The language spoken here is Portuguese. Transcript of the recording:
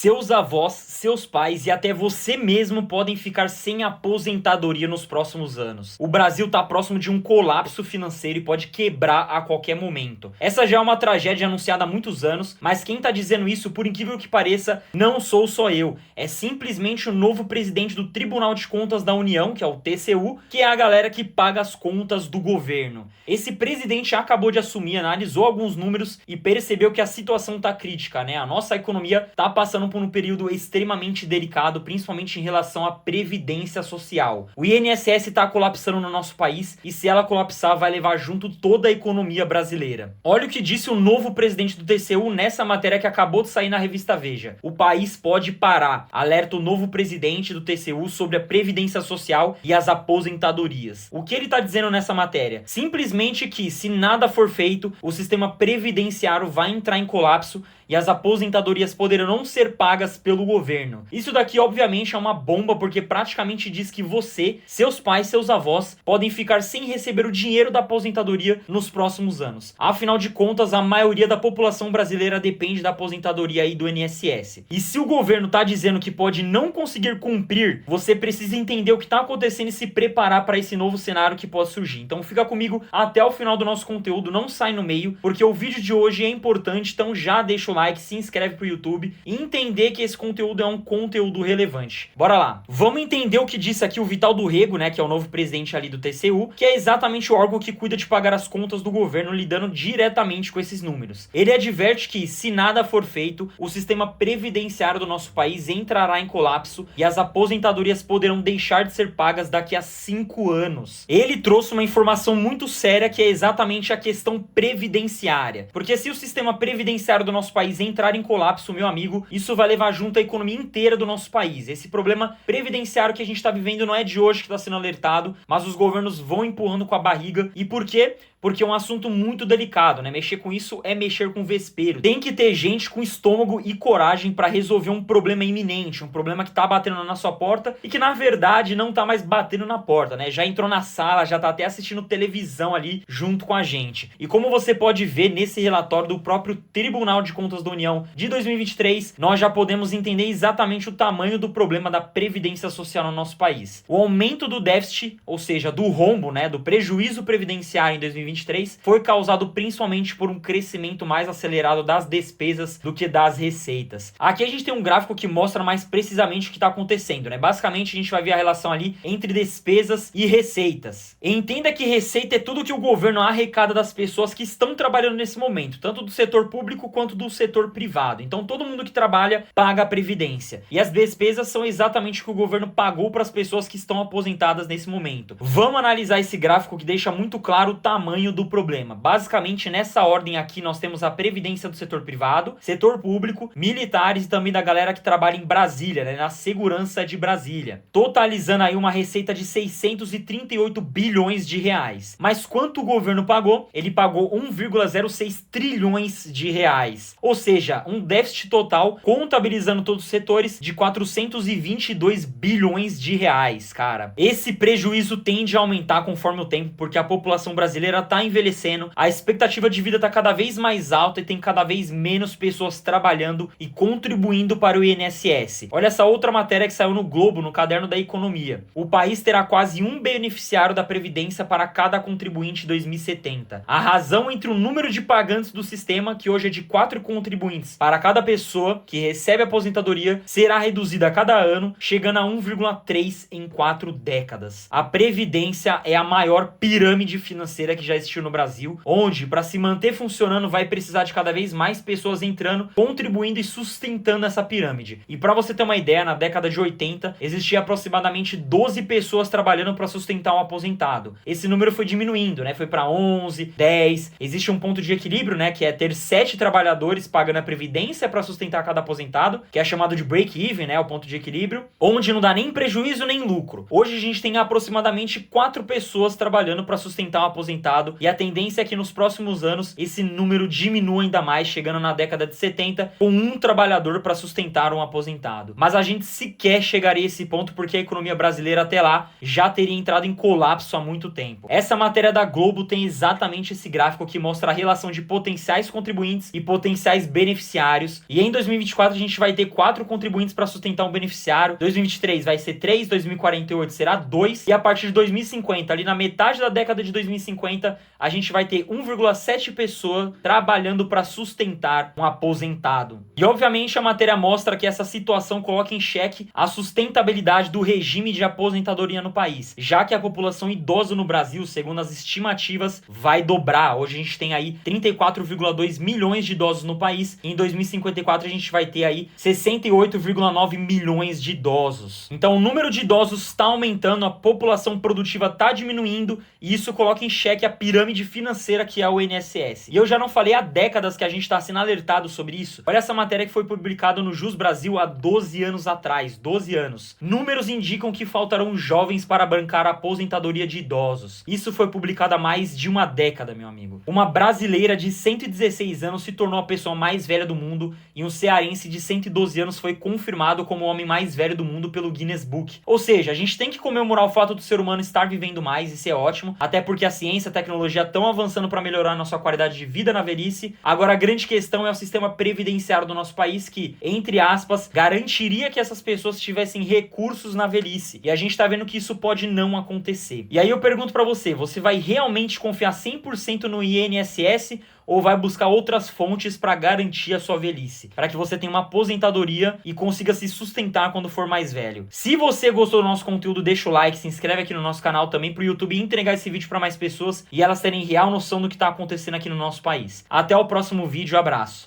seus avós, seus pais e até você mesmo podem ficar sem aposentadoria nos próximos anos. O Brasil está próximo de um colapso financeiro e pode quebrar a qualquer momento. Essa já é uma tragédia anunciada há muitos anos, mas quem está dizendo isso, por incrível que pareça, não sou só eu. É simplesmente o novo presidente do Tribunal de Contas da União, que é o TCU, que é a galera que paga as contas do governo. Esse presidente acabou de assumir, analisou alguns números e percebeu que a situação está crítica, né? A nossa economia está passando por um período extremamente delicado, principalmente em relação à previdência social. O INSS está colapsando no nosso país e se ela colapsar vai levar junto toda a economia brasileira. Olha o que disse o novo presidente do TCU nessa matéria que acabou de sair na revista Veja. O país pode parar, alerta o novo presidente do TCU sobre a previdência social e as aposentadorias. O que ele está dizendo nessa matéria? Simplesmente que se nada for feito, o sistema previdenciário vai entrar em colapso e as aposentadorias poderão não ser pagas pelo governo. Isso daqui obviamente é uma bomba porque praticamente diz que você, seus pais, seus avós podem ficar sem receber o dinheiro da aposentadoria nos próximos anos. Afinal de contas, a maioria da população brasileira depende da aposentadoria aí do INSS. E se o governo tá dizendo que pode não conseguir cumprir, você precisa entender o que tá acontecendo e se preparar para esse novo cenário que pode surgir. Então fica comigo até o final do nosso conteúdo, não sai no meio, porque o vídeo de hoje é importante, então já deixa o like, se inscreve pro YouTube e entender que esse conteúdo é um conteúdo relevante. Bora lá. Vamos entender o que disse aqui o Vital do Rego, né, que é o novo presidente ali do TCU, que é exatamente o órgão que cuida de pagar as contas do governo, lidando diretamente com esses números. Ele adverte que, se nada for feito, o sistema previdenciário do nosso país entrará em colapso e as aposentadorias poderão deixar de ser pagas daqui a 5 anos. Ele trouxe uma informação muito séria que é exatamente a questão previdenciária. Porque se o sistema previdenciário do nosso país entrar em colapso, meu amigo, isso vai levar junto a economia inteira do nosso país. Esse problema previdenciário que a gente está vivendo não é de hoje que está sendo alertado, mas os governos vão empurrando com a barriga. E por quê? Porque é um assunto muito delicado, né? Mexer com isso é mexer com vespeiro. Tem que ter gente com estômago e coragem para resolver um problema iminente, um problema que tá batendo na sua porta e que na verdade não tá mais batendo na porta, né? Já entrou na sala, já tá até assistindo televisão ali junto com a gente. E como você pode ver nesse relatório do próprio Tribunal de Contas da União de 2023, nós já podemos entender exatamente o tamanho do problema da previdência social no nosso país. O aumento do déficit, ou seja, do rombo, né, do prejuízo previdenciário em 2023, foi causado principalmente por um crescimento mais acelerado das despesas do que das receitas. Aqui a gente tem um gráfico que mostra mais precisamente o que está acontecendo, né? Basicamente a gente vai ver a relação ali entre despesas e receitas. Entenda que receita é tudo que o governo arrecada das pessoas que estão trabalhando nesse momento, tanto do setor público quanto do setor privado. Então todo mundo que trabalha paga a previdência. E as despesas são exatamente o que o governo pagou para as pessoas que estão aposentadas nesse momento. Vamos analisar esse gráfico que deixa muito claro o tamanho do problema. Basicamente, nessa ordem aqui, nós temos a previdência do setor privado, setor público, militares e também da galera que trabalha em Brasília, né, na segurança de Brasília. Totalizando aí uma receita de 638 bilhões de reais. Mas quanto o governo pagou? Ele pagou 1,06 trilhões de reais. Ou seja, um déficit total, contabilizando todos os setores, de 422 bilhões de reais, cara. Esse prejuízo tende a aumentar conforme o tempo, porque a população brasileira tá envelhecendo, a expectativa de vida tá cada vez mais alta e tem cada vez menos pessoas trabalhando e contribuindo para o INSS. Olha essa outra matéria que saiu no Globo, no caderno da economia. O país terá quase um beneficiário da Previdência para cada contribuinte em 2070. A razão entre o número de pagantes do sistema, que hoje é de 4 contribuintes para cada pessoa que recebe aposentadoria, será reduzida a cada ano, chegando a 1,3 em 4 décadas. A Previdência é a maior pirâmide financeira que já existiu no Brasil, onde para se manter funcionando vai precisar de cada vez mais pessoas entrando, contribuindo e sustentando essa pirâmide. E para você ter uma ideia, na década de 80 existia aproximadamente 12 pessoas trabalhando para sustentar um aposentado. Esse número foi diminuindo, né? Foi para 11, 10. Existe um ponto de equilíbrio, né, que é ter 7 trabalhadores pagando a previdência para sustentar cada aposentado, que é chamado de break-even, né, o ponto de equilíbrio, onde não dá nem prejuízo nem lucro. Hoje a gente tem aproximadamente 4 pessoas trabalhando para sustentar um aposentado aposentado, e a tendência é que nos próximos anos esse número diminua ainda mais, chegando na década de 70 com um trabalhador para sustentar um aposentado. Mas a gente sequer chegaria a esse ponto porque a economia brasileira até lá já teria entrado em colapso há muito tempo. Essa matéria da Globo tem exatamente esse gráfico que mostra a relação de potenciais contribuintes e potenciais beneficiários, e em 2024 a gente vai ter 4 contribuintes para sustentar um beneficiário, 2023 vai ser 3, 2048 será 2, e a partir de 2050, ali na metade da década de 2050, a gente vai ter 1,7 pessoa trabalhando para sustentar um aposentado. E obviamente a matéria mostra que essa situação coloca em xeque a sustentabilidade do regime de aposentadoria no país, já que a população idosa no Brasil, segundo as estimativas, vai dobrar. Hoje a gente tem aí 34,2 milhões de idosos no país, e em 2054 a gente vai ter aí 68,9 milhões de idosos. Então o número de idosos está aumentando, a população produtiva está diminuindo, e isso coloca em xeque a pirâmide financeira que é o INSS. E eu já não falei há décadas que a gente está sendo alertado sobre isso. Olha essa matéria que foi publicada no Jus Brasil há 12 anos atrás. 12 anos. Números indicam que faltarão jovens para bancar a aposentadoria de idosos. Isso foi publicado há mais de uma década, meu amigo. Uma brasileira de 116 anos se tornou a pessoa mais velha do mundo, e um cearense de 112 anos foi confirmado como o homem mais velho do mundo pelo Guinness Book. Ou seja, a gente tem que comemorar o fato do ser humano estar vivendo mais, isso é ótimo, até porque a ciência e a tecnologia estão avançando para melhorar a nossa qualidade de vida na velhice. Agora a grande questão é o sistema previdenciário do nosso país, que, entre aspas, garantiria que essas pessoas tivessem recursos na velhice. E a gente tá vendo que isso pode não acontecer. E aí eu pergunto para você, você vai realmente confiar 100% no INSS ou vai buscar outras fontes para garantir a sua velhice, para que você tenha uma aposentadoria e consiga se sustentar quando for mais velho? Se você gostou do nosso conteúdo, deixa o like, se inscreve aqui no nosso canal também pro YouTube entregar esse vídeo para mais pessoas e elas terem real noção do que tá acontecendo aqui no nosso país. Até o próximo vídeo, abraço!